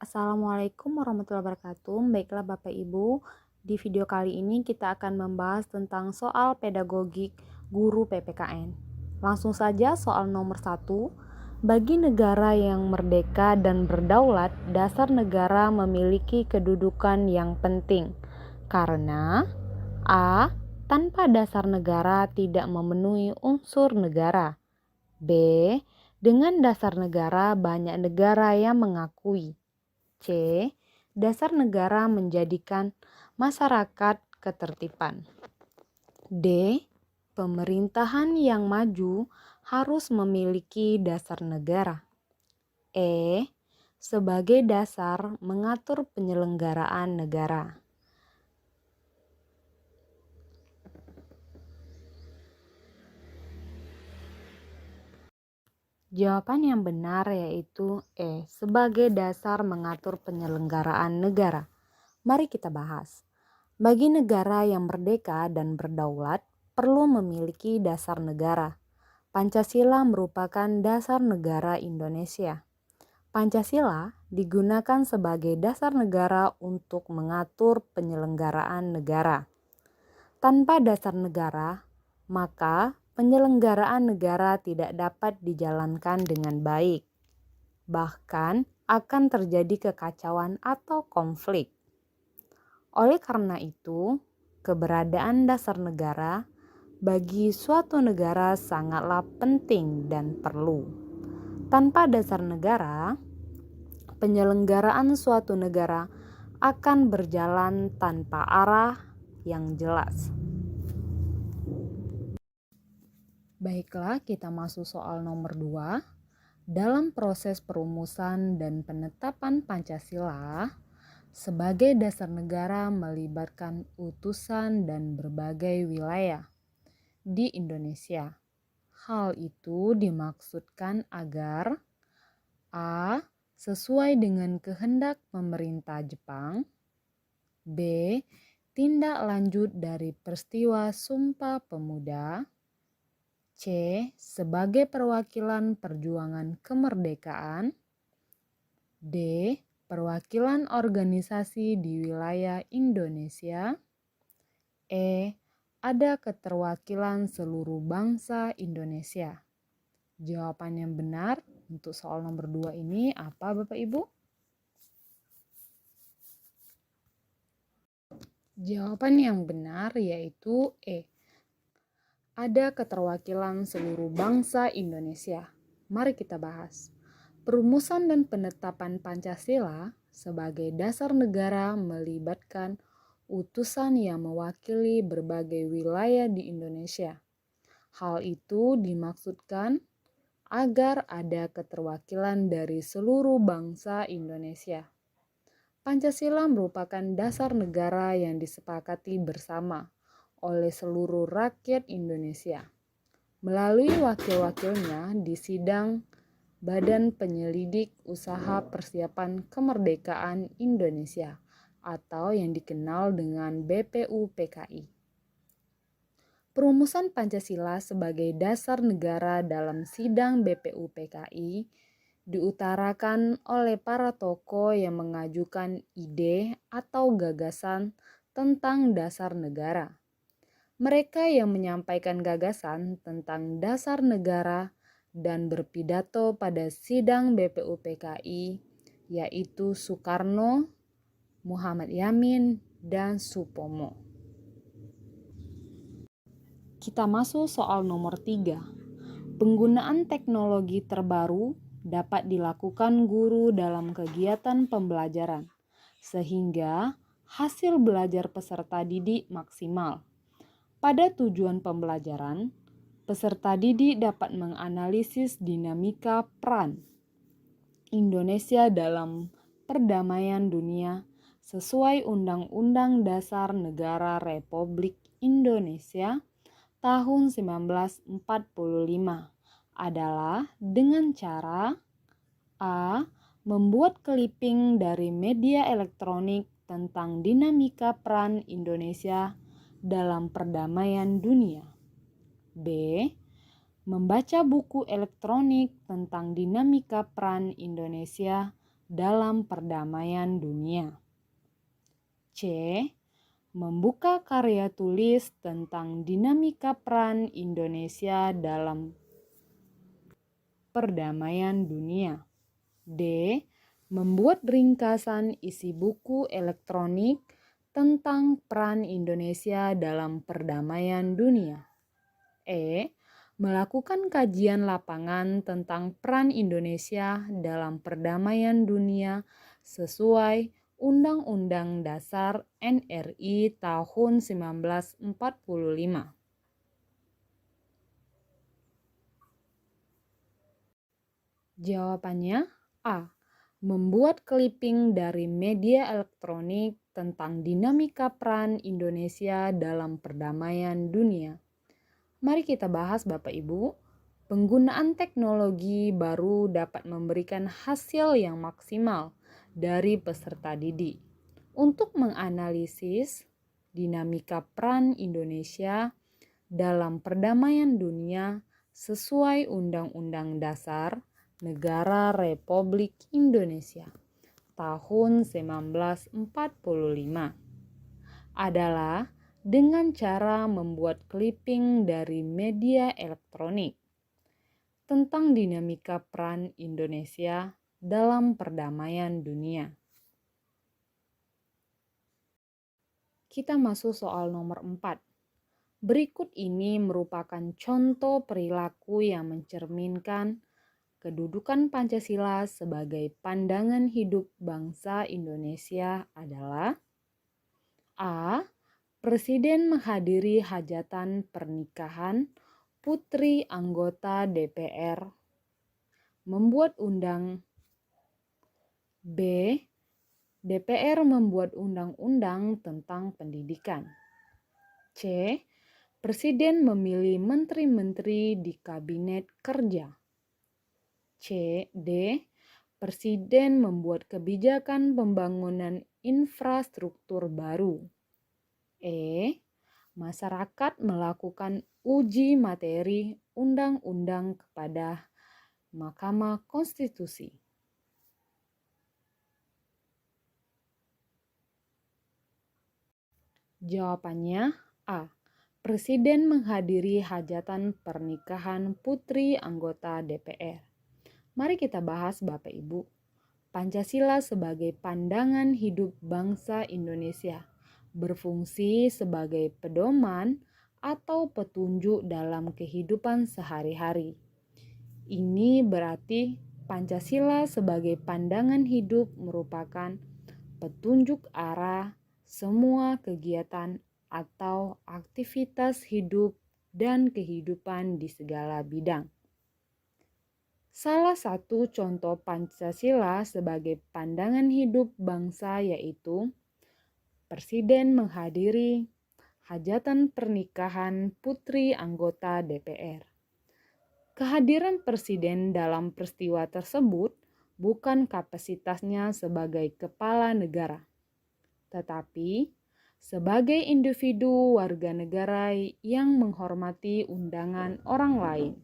Assalamualaikum warahmatullahi wabarakatuh. Baiklah Bapak Ibu, di video kali ini kita akan membahas tentang soal pedagogik guru PPKN. Langsung saja soal nomor 1. Bagi negara yang merdeka dan berdaulat, dasar negara memiliki kedudukan yang penting. Karena A. Tanpa dasar negara tidak memenuhi unsur negara. B. Dengan dasar negara banyak negara yang mengakui. C. Dasar negara menjadikan masyarakat ketertiban. D. Pemerintahan yang maju harus memiliki dasar negara. E. Sebagai dasar mengatur penyelenggaraan negara. Jawaban yang benar yaitu E. Sebagai dasar mengatur penyelenggaraan negara. Mari kita bahas. Bagi negara yang merdeka dan berdaulat, perlu memiliki dasar negara. Pancasila merupakan dasar negara Indonesia. Pancasila digunakan sebagai dasar negara untuk mengatur penyelenggaraan negara. Tanpa dasar negara, maka penyelenggaraan negara tidak dapat dijalankan dengan baik. Bahkan akan terjadi kekacauan atau konflik. Oleh karena itu, keberadaan dasar negara bagi suatu negara sangatlah penting dan perlu. Tanpa dasar negara, penyelenggaraan suatu negara akan berjalan tanpa arah yang jelas. Baiklah, kita masuk soal nomor 2. Dalam proses perumusan dan penetapan Pancasila sebagai dasar negara melibatkan utusan dan berbagai wilayah di Indonesia. Hal itu dimaksudkan agar A. Sesuai dengan kehendak pemerintah Jepang. B. Tindak lanjut dari peristiwa Sumpah Pemuda. C. Sebagai perwakilan perjuangan kemerdekaan. D. Perwakilan organisasi di wilayah Indonesia. E. Ada keterwakilan seluruh bangsa Indonesia. Jawaban yang benar untuk soal nomor 2 ini apa Bapak Ibu? Jawaban yang benar yaitu E. Ada keterwakilan seluruh bangsa Indonesia. Mari kita bahas. Perumusan dan penetapan Pancasila sebagai dasar negara melibatkan utusan yang mewakili berbagai wilayah di Indonesia. Hal itu dimaksudkan agar ada keterwakilan dari seluruh bangsa Indonesia. Pancasila merupakan dasar negara yang disepakati bersama oleh seluruh rakyat Indonesia melalui wakil-wakilnya di sidang Badan Penyelidik Usaha Persiapan Kemerdekaan Indonesia atau yang dikenal dengan BPUPKI. Perumusan Pancasila sebagai dasar negara dalam sidang BPUPKI diutarakan oleh para tokoh yang mengajukan ide atau gagasan tentang dasar negara. Mereka yang menyampaikan gagasan tentang dasar negara dan berpidato pada sidang BPUPKI yaitu Soekarno, Muhammad Yamin, dan Supomo. Kita masuk soal nomor 3. Penggunaan teknologi terbaru dapat dilakukan guru dalam kegiatan pembelajaran, sehingga hasil belajar peserta didik maksimal. Pada tujuan pembelajaran, peserta didik dapat menganalisis dinamika peran Indonesia dalam perdamaian dunia sesuai Undang-Undang Dasar Negara Republik Indonesia tahun 1945 adalah dengan cara A. Membuat clipping dari media elektronik tentang dinamika peran Indonesia dalam perdamaian dunia. B. Membaca buku elektronik tentang dinamika peran Indonesia dalam perdamaian dunia. C. Membuka karya tulis tentang dinamika peran Indonesia dalam perdamaian dunia. D. Membuat ringkasan isi buku elektronik tentang peran Indonesia dalam perdamaian dunia. E. Melakukan kajian lapangan tentang peran Indonesia dalam perdamaian dunia sesuai Undang-Undang Dasar NRI tahun 1945. Jawabannya A. Membuat clipping dari media elektronik tentang dinamika peran Indonesia dalam perdamaian dunia. Mari kita bahas Bapak Ibu. Penggunaan teknologi baru dapat memberikan hasil yang maksimal dari peserta didik untuk menganalisis dinamika peran Indonesia dalam perdamaian dunia sesuai Undang-Undang Dasar Negara Republik Indonesia tahun 1945 adalah dengan cara membuat clipping dari media elektronik tentang dinamika peran Indonesia dalam perdamaian dunia. Kita masuk soal nomor 4. Berikut ini merupakan contoh perilaku yang mencerminkan kedudukan Pancasila sebagai pandangan hidup bangsa Indonesia adalah A. Presiden menghadiri hajatan pernikahan putri anggota DPR. Membuat undang. B. DPR membuat undang-undang tentang pendidikan. C. Presiden memilih menteri-menteri di kabinet kerja. D. Presiden membuat kebijakan pembangunan infrastruktur baru. E. Masyarakat melakukan uji materi undang-undang kepada Mahkamah Konstitusi. Jawabannya A. Presiden menghadiri hajatan pernikahan putri anggota DPR. Mari kita bahas Bapak Ibu. Pancasila sebagai pandangan hidup bangsa Indonesia berfungsi sebagai pedoman atau petunjuk dalam kehidupan sehari-hari. Ini berarti Pancasila sebagai pandangan hidup merupakan petunjuk arah semua kegiatan atau aktivitas hidup dan kehidupan di segala bidang. Salah satu contoh Pancasila sebagai pandangan hidup bangsa yaitu Presiden menghadiri hajatan pernikahan putri anggota DPR. Kehadiran Presiden dalam peristiwa tersebut bukan kapasitasnya sebagai kepala negara, tetapi sebagai individu warga negara yang menghormati undangan orang lain.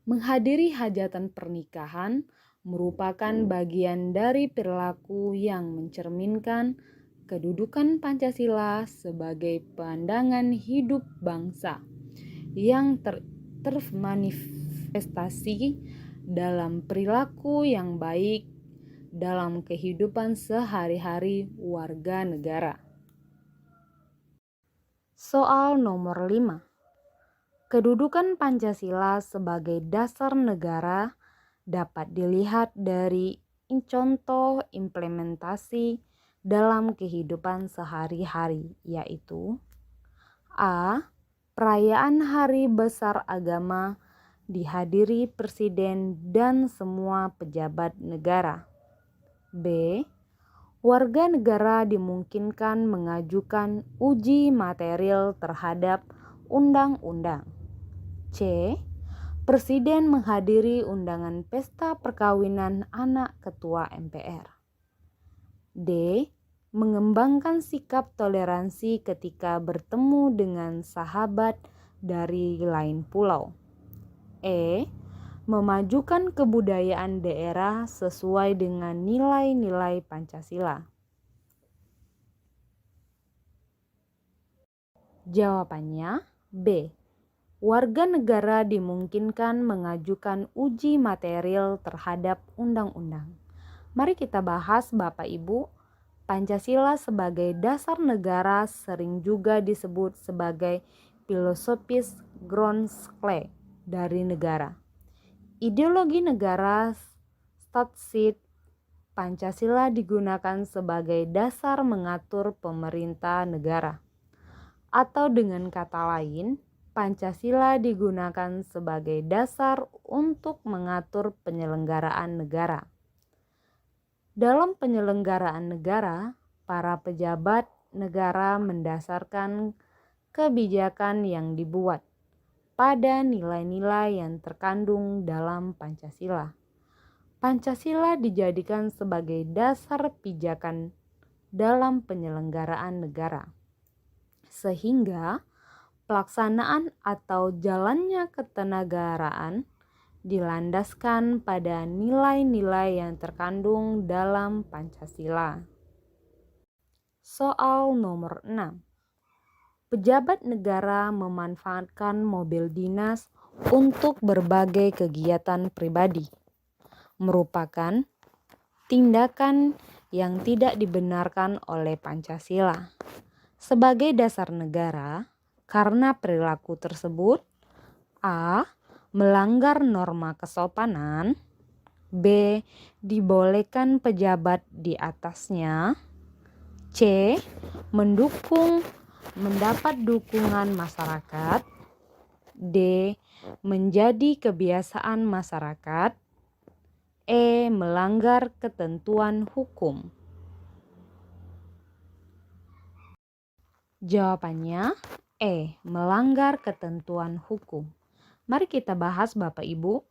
Menghadiri hajatan pernikahan merupakan bagian dari perilaku yang mencerminkan kedudukan Pancasila sebagai pandangan hidup bangsa yang termanifestasi dalam perilaku yang baik dalam kehidupan sehari-hari warga negara. Soal nomor 5. Kedudukan Pancasila sebagai dasar negara dapat dilihat dari contoh implementasi dalam kehidupan sehari-hari, yaitu A. Perayaan Hari Besar Agama dihadiri Presiden dan semua pejabat negara. B. Warga negara dimungkinkan mengajukan uji material terhadap undang-undang. C. Presiden menghadiri undangan pesta perkawinan anak ketua MPR. D. Mengembangkan sikap toleransi ketika bertemu dengan sahabat dari lain pulau. E. memajukan kebudayaan daerah sesuai dengan nilai-nilai Pancasila. Jawabannya B. Warga negara dimungkinkan mengajukan uji material terhadap undang-undang. Mari kita bahas Bapak Ibu. Pancasila sebagai dasar negara sering juga disebut sebagai filosofis Grundschule dari negara. Ideologi negara Staatsrecht Pancasila digunakan sebagai dasar mengatur pemerintah negara. Atau dengan kata lain, Pancasila digunakan sebagai dasar untuk mengatur penyelenggaraan negara. Dalam penyelenggaraan negara, para pejabat negara mendasarkan kebijakan yang dibuat pada nilai-nilai yang terkandung dalam Pancasila. Pancasila dijadikan sebagai dasar pijakan dalam penyelenggaraan negara, sehingga pelaksanaan atau jalannya ketenagaraan dilandaskan pada nilai-nilai yang terkandung dalam Pancasila. Soal nomor 6. Pejabat negara memanfaatkan mobil dinas untuk berbagai kegiatan pribadi. Merupakan tindakan yang tidak dibenarkan oleh Pancasila sebagai dasar negara karena perilaku tersebut A. melanggar norma kesopanan, B. dibolehkan pejabat di atasnya, C. mendapat dukungan masyarakat, D. menjadi kebiasaan masyarakat, E. melanggar ketentuan hukum. Jawabannya E. melanggar ketentuan hukum. Mari kita bahas Bapak Ibu.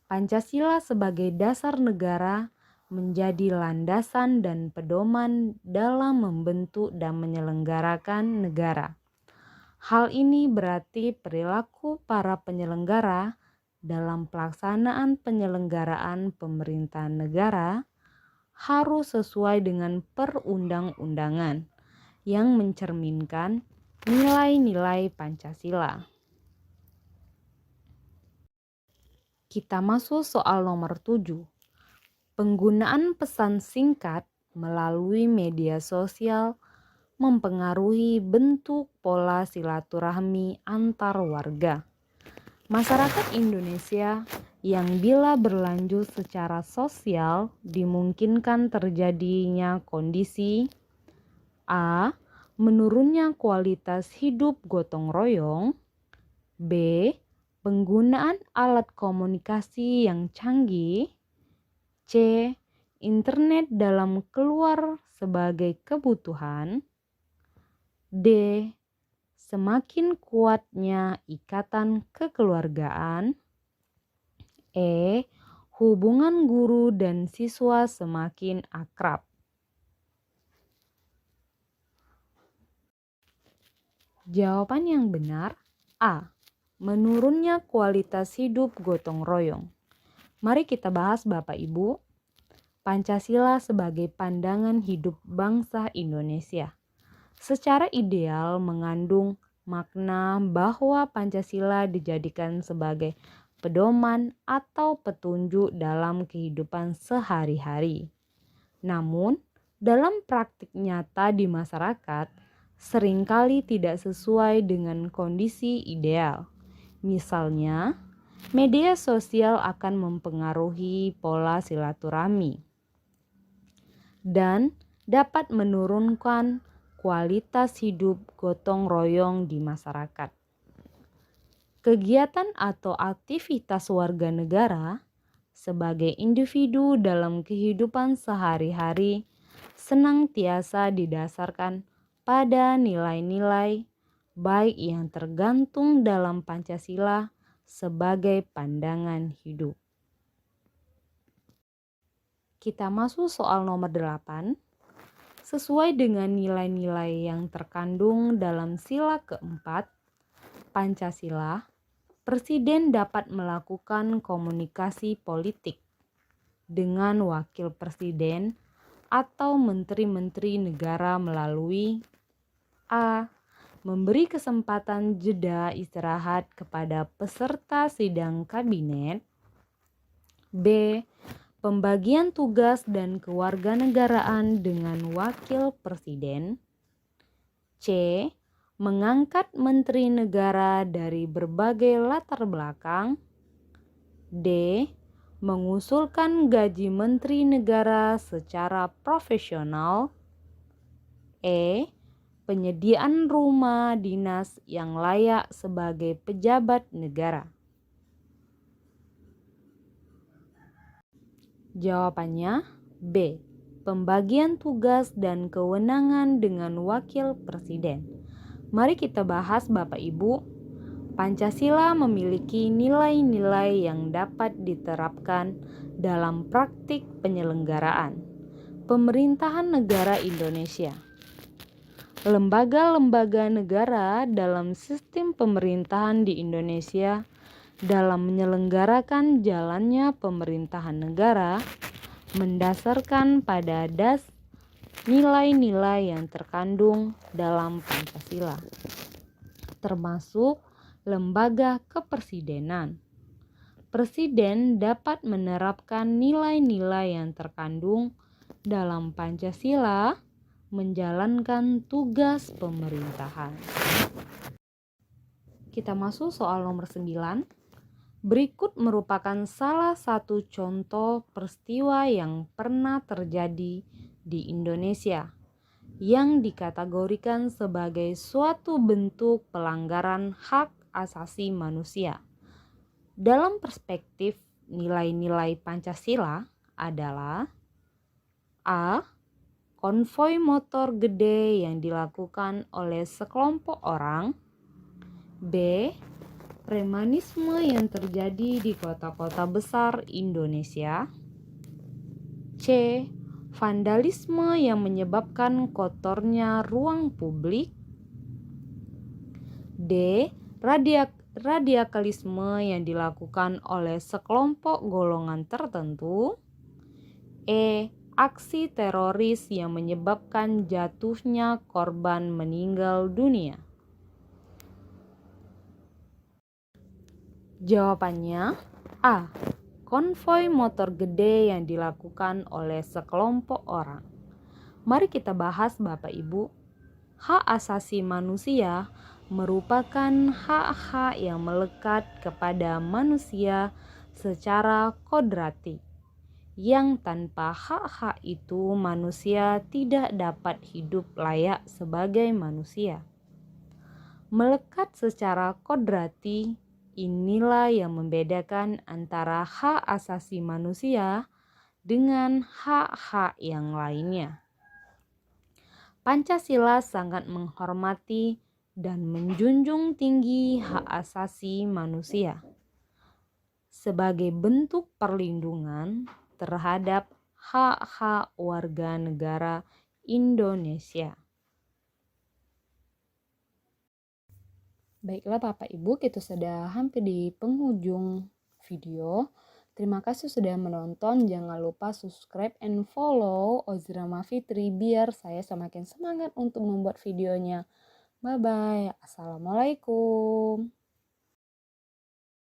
Pancasila sebagai dasar negara menjadi landasan dan pedoman dalam membentuk dan menyelenggarakan negara. Hal ini berarti perilaku para penyelenggara dalam pelaksanaan penyelenggaraan pemerintahan negara harus sesuai dengan perundang-undangan yang mencerminkan nilai-nilai Pancasila. Kita masuk soal nomor 7. Penggunaan pesan singkat melalui media sosial mempengaruhi bentuk pola silaturahmi antar warga. Masyarakat Indonesia yang bila berlanjut secara sosial dimungkinkan terjadinya kondisi A. menurunnya kualitas hidup gotong royong, B. penggunaan alat komunikasi yang canggih, C. internet dalam keluar sebagai kebutuhan, D. semakin kuatnya ikatan kekeluargaan, E. hubungan guru dan siswa semakin akrab. Jawaban yang benar A. menurunnya kualitas hidup gotong royong. Mari kita bahas Bapak Ibu. Pancasila sebagai pandangan hidup bangsa Indonesia. Secara ideal mengandung makna bahwa Pancasila dijadikan sebagai pedoman atau petunjuk dalam kehidupan sehari-hari. Namun, dalam praktik nyata di masyarakat, seringkali tidak sesuai dengan kondisi ideal. Misalnya, media sosial akan mempengaruhi pola silaturahmi dan dapat menurunkan kualitas hidup gotong royong di masyarakat. Kegiatan atau aktivitas warga negara sebagai individu dalam kehidupan sehari-hari senantiasa didasarkan pada nilai-nilai baik yang tergantung dalam Pancasila sebagai pandangan hidup. Kita masuk soal nomor 8. Sesuai dengan nilai-nilai yang terkandung dalam sila keempat Pancasila, Presiden dapat melakukan komunikasi politik dengan wakil presiden atau menteri-menteri negara melalui A. Memberi kesempatan jeda istirahat kepada peserta sidang kabinet. B. Pembagian tugas dan kewarganegaraan dengan wakil presiden. C. Mengangkat menteri negara dari berbagai latar belakang. D. Mengusulkan gaji menteri negara secara profesional. E. Penyediaan rumah dinas yang layak sebagai pejabat negara. Jawabannya B. Pembagian tugas dan kewenangan dengan wakil presiden. Mari kita bahas Bapak Ibu. Pancasila memiliki nilai-nilai yang dapat diterapkan dalam praktik penyelenggaraan pemerintahan negara Indonesia. Lembaga-lembaga negara dalam sistem pemerintahan di Indonesia dalam menyelenggarakan jalannya pemerintahan negara mendasarkan pada nilai-nilai yang terkandung dalam Pancasila, termasuk lembaga kepresidenan. Presiden dapat menerapkan nilai-nilai yang terkandung dalam Pancasila menjalankan tugas pemerintahan. Kita masuk soal nomor 9. Berikut merupakan salah satu contoh peristiwa yang pernah terjadi di Indonesia yang dikategorikan sebagai suatu bentuk pelanggaran hak asasi manusia. Dalam perspektif nilai-nilai Pancasila adalah A. Konvoi motor gede yang dilakukan oleh sekelompok orang. B. Premanisme yang terjadi di kota-kota besar Indonesia. C. Vandalisme yang menyebabkan kotornya ruang publik. D. Radikalisme yang dilakukan oleh sekelompok golongan tertentu. E. Aksi teroris yang menyebabkan jatuhnya korban meninggal dunia. Jawabannya A. Konvoi motor gede yang dilakukan oleh sekelompok orang. Mari kita bahas Bapak Ibu. Hak asasi manusia merupakan hak-hak yang melekat kepada manusia secara kodrati, yang tanpa hak-hak itu manusia tidak dapat hidup layak sebagai manusia. Melekat secara kodrati, inilah yang membedakan antara hak asasi manusia dengan hak-hak yang lainnya. Pancasila sangat menghormati dan menjunjung tinggi hak asasi manusia sebagai bentuk perlindungan terhadap hak-hak warga negara Indonesia. Baiklah Bapak Ibu, kita sudah hampir di penghujung video. Terima kasih sudah menonton. Jangan lupa subscribe and follow Ozrama Fitri biar saya semakin semangat untuk membuat videonya. Bye-bye. Assalamualaikum.